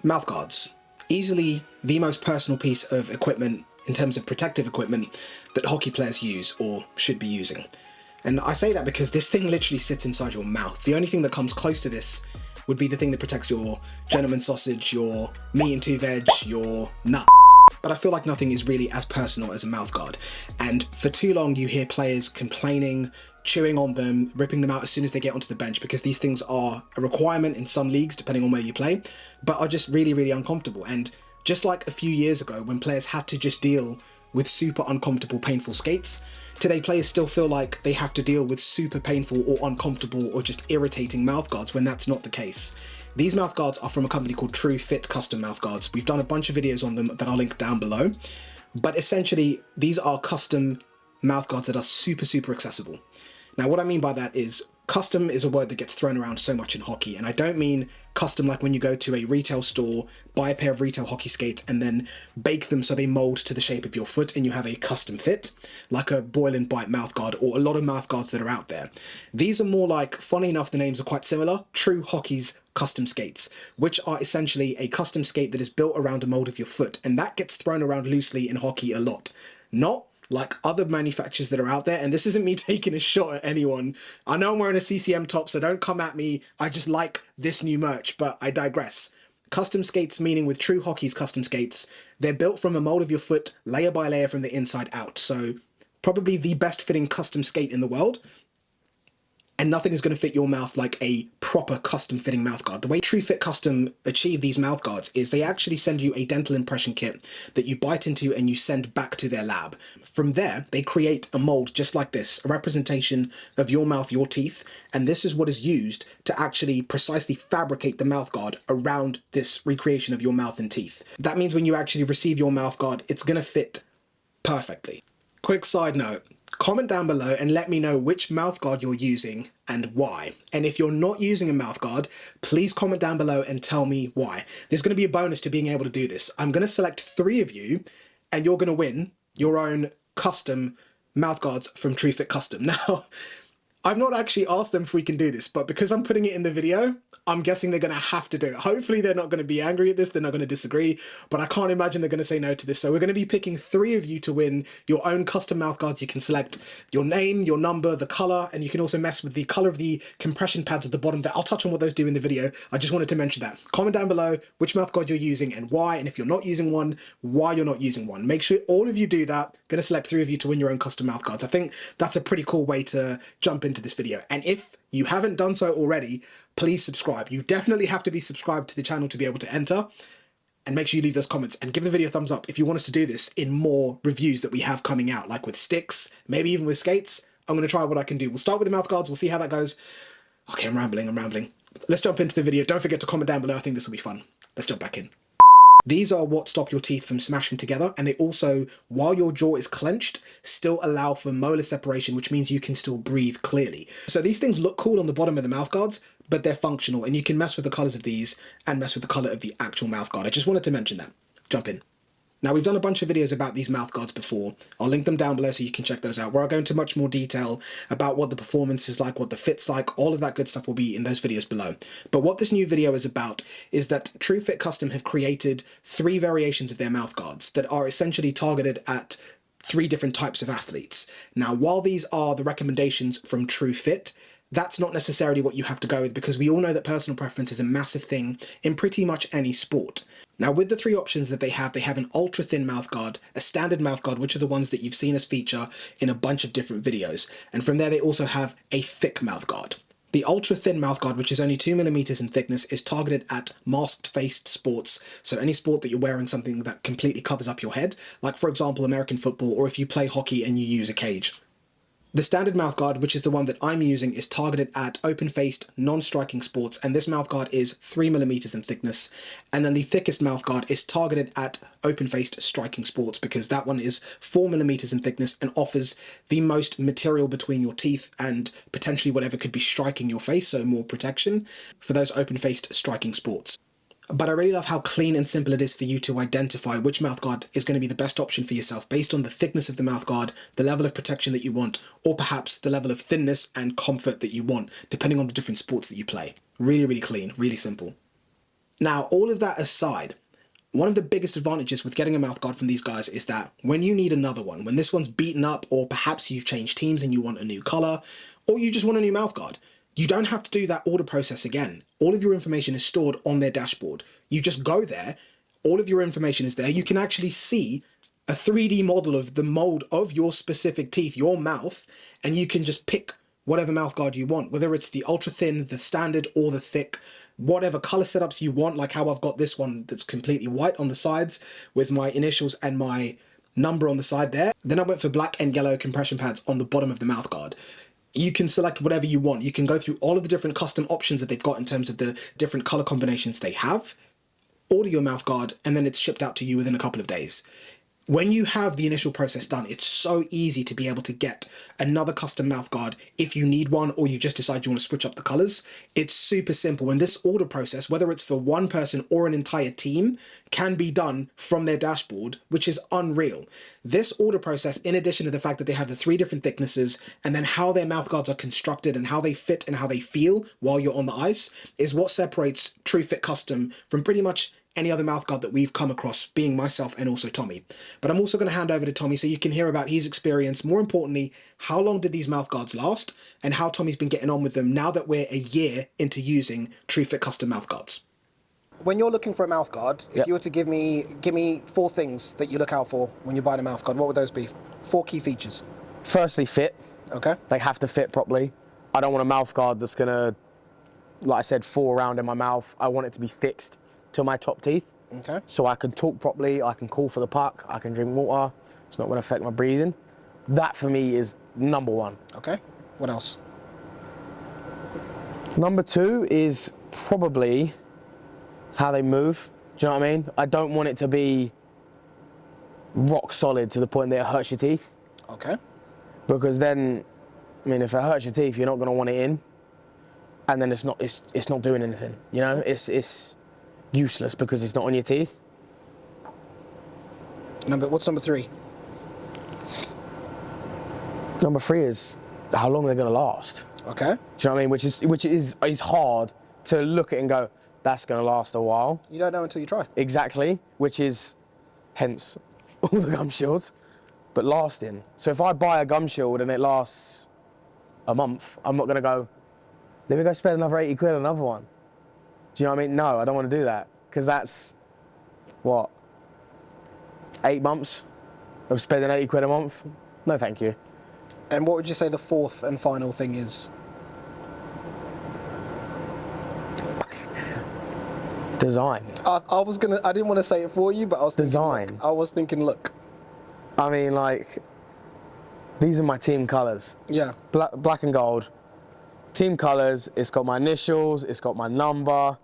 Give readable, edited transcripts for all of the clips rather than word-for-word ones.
Mouthguards. Easily the most personal piece of equipment in terms of protective equipment that hockey players use or should be using. And I say that because this thing literally sits inside your mouth. The only thing that comes close to this would be the thing that protects your gentleman sausage, your meat and two veg, your nut. But I feel like nothing is really as personal as a mouthguard. And for too long you hear players complaining, chewing on them, ripping them out as soon as they get onto the bench, because these things are a requirement in some leagues depending on where you play, but are just really, really uncomfortable. And just like a few years ago when players had to just deal with super uncomfortable, painful skates, today players still feel like they have to deal with super painful or uncomfortable or just irritating mouthguards when that's not the case. These mouthguards are from a company called TruFit Custom Mouthguards. We've done a bunch of videos on them that I'll link down below, but essentially these are custom mouthguards that are super, super accessible. Now what I mean by that is, custom is a word that gets thrown around so much in hockey, and I don't mean custom like when you go to a retail store, buy a pair of retail hockey skates and then bake them so they mold to the shape of your foot and you have a custom fit, like a Boil and Bite mouthguard or a lot of mouthguards that are out there. These are more like, funny enough, the names are quite similar, True Hockey's custom skates, which are essentially a custom skate that is built around a mold of your foot, and that gets thrown around loosely in hockey a lot. Not like other manufacturers that are out there, and this isn't me taking a shot at anyone. I know I'm wearing a CCM top, so don't come at me. I just like this new merch, but I digress. Custom skates, meaning with True Hockey's custom skates, they're built from a mold of your foot, layer by layer from the inside out. So probably the best fitting custom skate in the world. And nothing is going to fit your mouth like a proper custom fitting mouthguard. The way TruFit Custom achieve these mouthguards is they actually send you a dental impression kit that you bite into and you send back to their lab. From there, they create a mold just like this, a representation of your mouth, your teeth, and this is what is used to actually precisely fabricate the mouthguard around this recreation of your mouth and teeth. That means when you actually receive your mouthguard, it's going to fit perfectly. Quick side note. Comment down below and let me know which mouthguard you're using and why. And if you're not using a mouthguard, please comment down below and tell me why. There's going to be a bonus to being able to do this. I'm going to select 3 of you and you're going to win your own custom mouthguards from TruFit Custom. Now, I've not actually asked them if we can do this, but because I'm putting it in the video, I'm guessing they're going to have to do it. Hopefully they're not going to be angry at this, they're not going to disagree, but I can't imagine they're going to say no to this. So we're going to be picking 3 of you to win your own custom mouthguards. You can select your name, your number, the color, and you can also mess with the color of the compression pads at the bottom there. I'll touch on what those do in the video. I just wanted to mention that. Comment down below which mouthguard you're using and why, and if you're not using one, why you're not using one. Make sure all of you do that. I'm going to select 3 of you to win your own custom mouthguards. I think that's a pretty cool way to jump into this video. And if you haven't done so already, please subscribe. You definitely have to be subscribed to the channel to be able to enter. And make sure you leave those comments and give the video a thumbs up if you want us to do this in more reviews that we have coming out, like with sticks, maybe even with skates. I'm going to try what I can do. We'll start with the mouthguards. We'll see how that goes. Okay, I'm rambling. Let's jump into the video. Don't forget to comment down below. I think this will be fun. Let's jump back in. These are what stop your teeth from smashing together, and they also, while your jaw is clenched, still allow for molar separation, which means you can still breathe clearly. So these things look cool on the bottom of the mouthguards, but they're functional, and you can mess with the colors of these and mess with the color of the actual mouthguard. I just wanted to mention that. Jump in. Now, we've done a bunch of videos about these mouthguards before. I'll link them down below so you can check those out, where I'll go into much more detail about what the performance is like, what the fit's like, all of that good stuff will be in those videos below. But what this new video is about is that TruFit Custom have created 3 variations of their mouthguards that are essentially targeted at 3 different types of athletes. Now, while these are the recommendations from TruFit, that's not necessarily what you have to go with, because we all know that personal preference is a massive thing in pretty much any sport. Now, with the 3 options that they have an ultra thin mouthguard, a standard mouthguard, which are the ones that you've seen us feature in a bunch of different videos. And from there, they also have a thick mouthguard. The ultra thin mouthguard, which is only 2mm in thickness, is targeted at masked faced sports. So any sport that you're wearing something that completely covers up your head, like for example, American football, or if you play hockey and you use a cage. The standard mouthguard, which is the one that I'm using, is targeted at open-faced, non-striking sports, and this mouthguard is 3mm in thickness. And then the thickest mouthguard is targeted at open-faced striking sports, because that one is 4mm in thickness and offers the most material between your teeth and potentially whatever could be striking your face, so more protection for those open-faced striking sports. But I really love how clean and simple it is for you to identify which mouthguard is going to be the best option for yourself based on the thickness of the mouthguard, the level of protection that you want, or perhaps the level of thinness and comfort that you want, depending on the different sports that you play. Really, really clean, really simple. Now, all of that aside, one of the biggest advantages with getting a mouthguard from these guys is that when you need another one, when this one's beaten up, or perhaps you've changed teams and you want a new color, or you just want a new mouthguard, you don't have to do that order process again. All of your information is stored on their dashboard. You just go there, all of your information is there. You can actually see a 3D model of the mold of your specific teeth, your mouth, and you can just pick whatever mouthguard you want, whether it's the ultra thin, the standard, or the thick, whatever color setups you want, like how I've got this one that's completely white on the sides with my initials and my number on the side there. Then I went for black and yellow compression pads on the bottom of the mouthguard. You can select whatever you want. You can go through all of the different custom options that they've got in terms of the different color combinations they have, order your mouthguard, and then it's shipped out to you within a couple of days. When you have the initial process done, it's so easy to be able to get another custom mouthguard if you need one, or you just decide you want to switch up the colors. It's super simple. And this order process, whether it's for one person or an entire team, can be done from their dashboard, which is unreal. This order process, in addition to the fact that they have the 3 different thicknesses and then how their mouthguards are constructed and how they fit and how they feel while you're on the ice, is what separates TruFit Custom from pretty much any other mouthguard that we've come across, being myself and also Tommy. But I'm also going to hand over to Tommy so you can hear about his experience. More importantly, how long did these mouthguards last and how Tommy's been getting on with them now that we're a year into using TruFit Custom Mouthguards. When you're looking for a mouthguard, if you were to give me 4 things that you look out for when you're buying a mouthguard, what would those be? 4 key features. Firstly, fit. Okay. They have to fit properly. I don't want a mouthguard that's going to, like I said, fall around in my mouth. I want it to be fixed to my top teeth. Okay. So I can talk properly, I can call for the puck, I can drink water. It's not going to affect my breathing. That for me is number 1. Okay. What else? Number 2 is probably how they move. Do you know what I mean? I don't want it to be rock solid to the point that it hurts your teeth. Okay. Because then, I mean, if it hurts your teeth, you're not going to want it in, and then it's not doing anything. You know, it's useless because it's not on your teeth. What's number 3? Number 3 is how long they're going to last. Okay. Do you know what I mean? Which is hard to look at and go, that's going to last a while. You don't know until you try. Exactly, which is hence all the gum shields, but lasting. So if I buy a gum shield and it lasts a month, I'm not going to go, let me go spend another 80 quid on another one. Do you know what I mean? No, I don't want to do that, because that's, what, 8 months of spending 80 quid a month? No, thank you. And what would you say the 4th and final thing is? Design. I didn't want to say it for you, but I was thinking Design. Look. I was thinking look. I mean, like, these are my team colours. Yeah. Black and gold. Team colours, it's got my initials, it's got my number.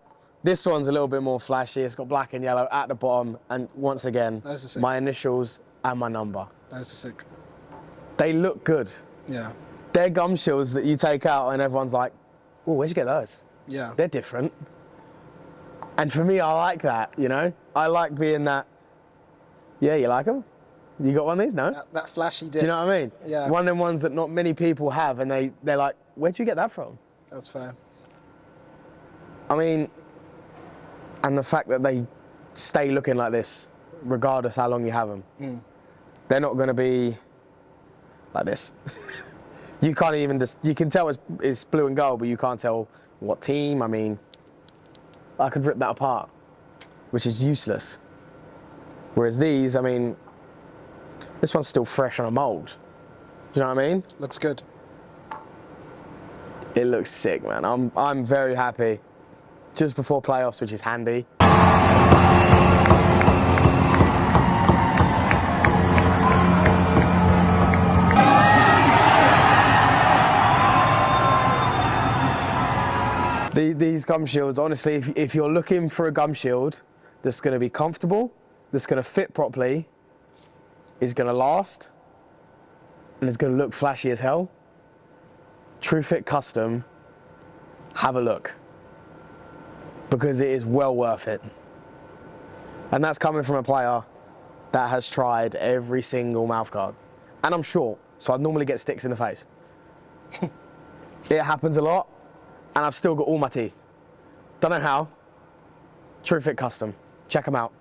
This one's a little bit more flashy, it's got black and yellow at the bottom, and once again, my initials and my number. Those are sick. They look good. Yeah. They're gum shields that you take out and everyone's like, oh, where'd you get those? Yeah. They're different. And for me, I like that, you know? I like being that, yeah, you like them? You got one of these? No? That flashy dip. Do you know what I mean? Yeah. One of them ones that not many people have, and they're like, where'd you get that from? That's fair. I mean, and the fact that they stay looking like this, regardless how long you have them. They're not going to be like this. You can't even, you can tell it's blue and gold, but you can't tell what team. I mean, I could rip that apart, which is useless. Whereas these, I mean, this one's still fresh on a mold. Do you know what I mean? Looks good. It looks sick, man. I'm very happy. Just before playoffs, which is handy. These gum shields, honestly, if you're looking for a gum shield that's going to be comfortable, that's going to fit properly, is going to last, and it's going to look flashy as hell, TruFit Custom, have a look, because it is well worth it. And that's coming from a player that has tried every single mouthguard. And I'm short, so I'd normally get sticks in the face. It happens a lot, and I've still got all my teeth. Don't know how, TruFit Custom. Check them out.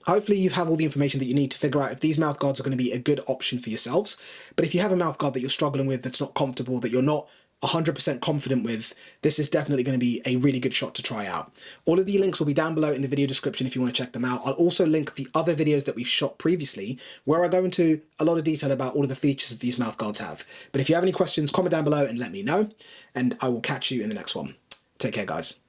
Hopefully you have all the information that you need to figure out if these mouth guards are going to be a good option for yourselves. But if you have a mouth guard that you're struggling with, that's not comfortable, that you're not 100% confident with, this is definitely going to be a really good shot to try out. All of the links will be down below in the video description if you want to check them out. I'll also link the other videos that we've shot previously where I go into a lot of detail about all of the features that these mouth guards have. But if you have any questions, comment down below and let me know, and I will catch you in the next one. Take care, guys.